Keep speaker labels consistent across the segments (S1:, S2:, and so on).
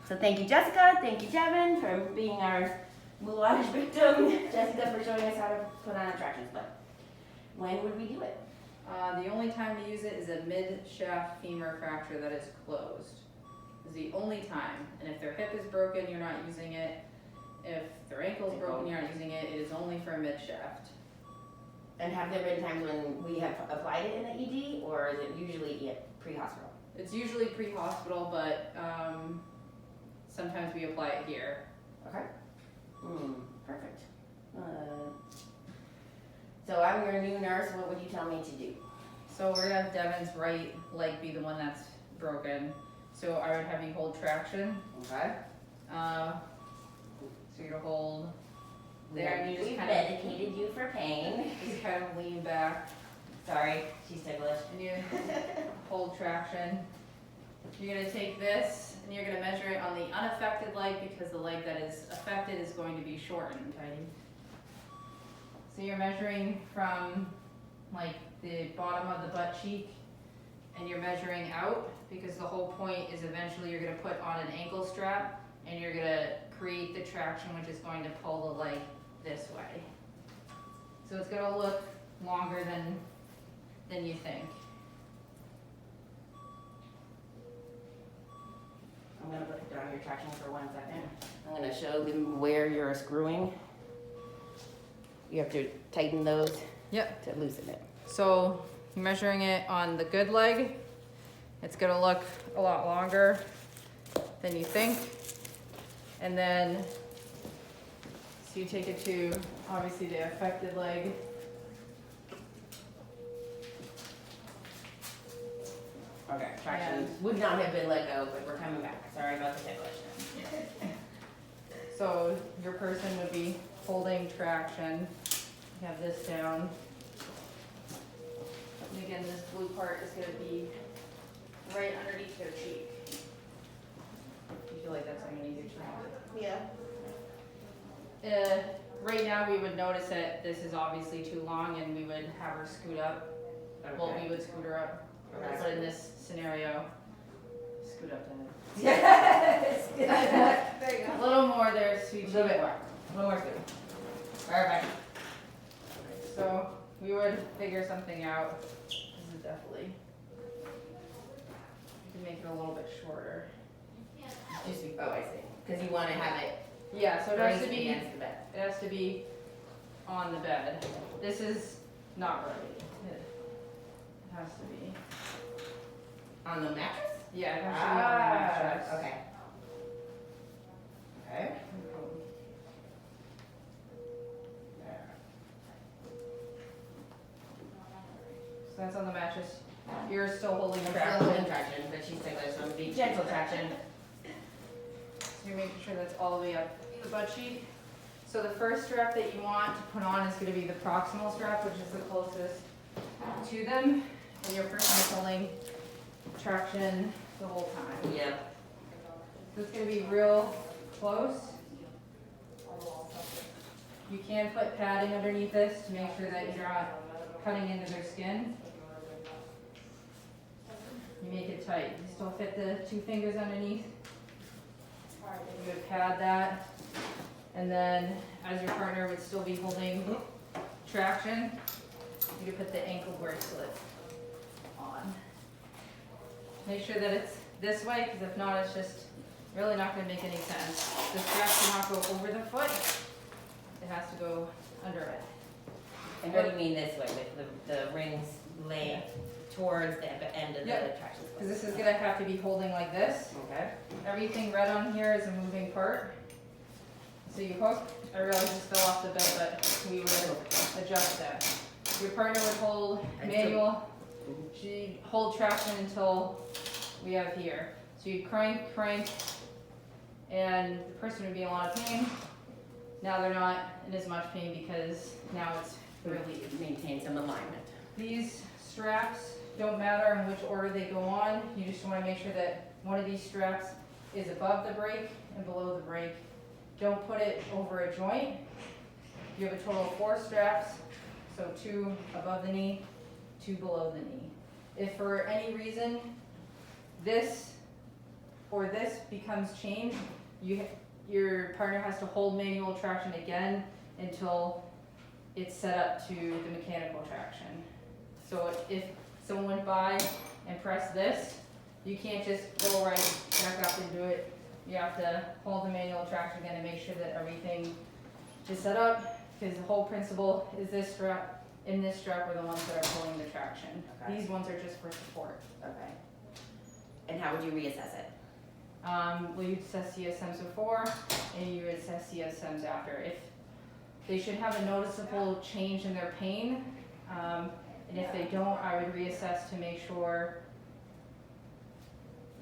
S1: So thank you, Jessica. Thank you, Devin, for being our moulage victim. Jessica for showing us how to put on a traction splint. When would we do it?
S2: The only time to use it is a mid-shaft femur fracture that is closed. Is the only time. And if their hip is broken, you're not using it. If their ankle is broken, you're not using it. It is only for a mid-shaft.
S1: And have there been times when we have applied it in the ED, or is it usually pre-hospital?
S2: It's usually pre-hospital, but sometimes we apply it here.
S1: Okay. Perfect. So I'm your new nurse. What would you tell me to do?
S2: So we're gonna have Devin's right leg be the one that's broken. So I would have you hold traction.
S1: Okay.
S2: So you're gonna hold there, and you just
S1: We've
S2: kind of
S1: medicated you for pain.
S2: just kind of lean back,
S1: Sorry, she's ticklish.
S2: and you hold traction. You're gonna take this and you're gonna measure it on the unaffected leg because the leg that is affected is going to be shortened, right? So you're measuring from like the bottom of the butt cheek and you're measuring out because the whole point is eventually you're gonna put on an ankle strap and you're gonna create the traction which is going to pull the leg this way. So it's gonna look longer than you think.
S1: I'm going to put down your traction for 1 second. I'm going to show them where you're screwing. You have to tighten those to loosen it.
S2: So you're measuring it on the good leg. It's gonna look a lot longer than you think. And then, so you take it to obviously the affected leg.
S1: Okay, traction would not have been let go, but we're coming back. Sorry about the ticklishness.
S2: So your person would be holding traction. You have this down. And again, this blue part is gonna be right underneath their cheek. You feel like that's underneath your cheek?
S3: Yeah.
S2: Right now, we would notice that this is obviously too long and we would have her scoot up. Well, we would scoot her up.
S1: Okay.
S2: But in this scenario, scoot up to
S1: Yes!
S3: There you
S2: a
S3: go.
S2: little more there, sweet
S1: A little
S2: cheek.
S1: bit more. A little more scoop. Perfect.
S2: So we would figure something out. This is definitely, you can make it a little bit shorter.
S1: Just be, oh, I see. Because you want to have it
S2: Yeah, so it has to
S1: braced
S2: be,
S1: against the bed.
S2: it has to be on the bed. This is not right. It has to be.
S1: On the mattress?
S2: Yeah, it has to be on the mattress.
S1: Okay. Okay.
S2: So that's on the mattress. You're still holding
S1: I'm
S2: traction.
S1: still holding traction, but she's ticklish, so I'm going to be gentle traction.
S2: So you're making sure that's all the way up the butt cheek. So the first strap that you want to put on is going to be the proximal strap, which is the closest to them. And your person is holding traction the whole time.
S1: Yeah.
S2: So it's going to be real close. You can put padding underneath this to make sure that you're not cutting into their skin. You make it tight. You still fit the 2 fingers underneath. You would pad that. And then as your partner would still be holding traction, you could put the ankle bracelet on. Make sure that it's this way, because if not, it's just really not going to make any sense. The strap cannot go over the foot. It has to go under it.
S1: And what do you mean this way, with the rings laid towards the end of the
S2: Yep.
S1: traction
S2: Because
S1: splint?
S2: this is going to have to be holding like this.
S1: Okay.
S2: Everything red on here is a moving part. So you hook, I realize this fell off the bed, but we would adjust that. Your partner would hold manual, she'd hold traction until we have here. So you'd crank, and the person would be in a lot of pain. Now they're not in as much pain because now it's relieved.
S1: Maintain some alignment.
S2: These straps don't matter in which order they go on. You just want to make sure that one of these straps is above the break and below the break. Don't put it over a joint. You have a total of 4 straps, so 2 above the knee, 2 below the knee. If for any reason this or this becomes changed, your partner has to hold manual traction again until it's set up to the mechanical traction. So if someone went by and pressed this, you can't just go right back up and do it. You have to hold the manual traction again and make sure that everything is set up, because the whole principle is this strap and this strap are the ones that are pulling the traction.
S1: Okay.
S2: These ones are just for support.
S1: Okay. And how would you reassess it?
S2: Well, you'd assess CSMs before, and you would assess CSMs after. If they should have a noticeable change in their pain, and if they don't, I would reassess to make sure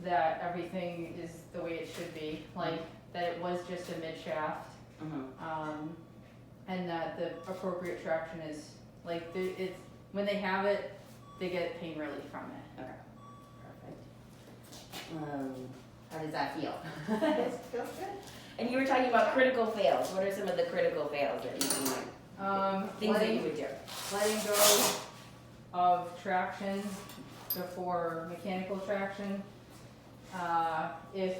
S2: that everything is the way it should be, like that it was just a mid shaft, and that the appropriate traction is like it's when they have it, they get pain relief from it.
S1: Okay. Perfect. How does that feel?
S3: It feels good.
S1: And you were talking about critical fails. What are some of the critical fails that you can things that you would do?
S2: Letting go of traction before mechanical traction. If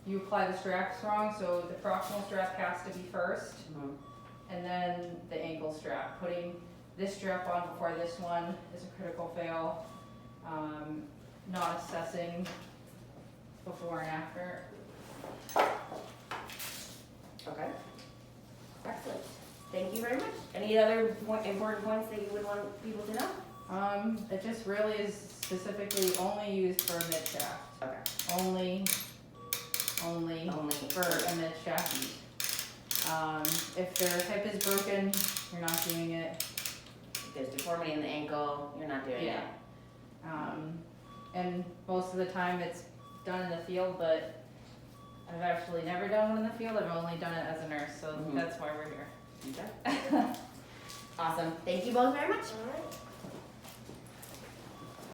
S2: you apply the straps wrong, so the proximal strap has to be first, and then the ankle strap. Putting this strap on before this one is a critical fail. Not assessing before and after.
S1: Okay. Excellent. Thank you very much. Any other important points that you would want people to know?
S2: It just really is specifically only used for a mid shaft.
S1: Okay.
S2: Only for a mid shaft. If their hip is broken, you're not doing it.
S1: If there's deformity in the ankle, you're not doing it.
S2: And most of the time it's done in the field, but I've actually never done one in the field. I've only done it as a nurse, so that's why we're here.
S1: Okay. Awesome. Thank you both very much.
S3: All right.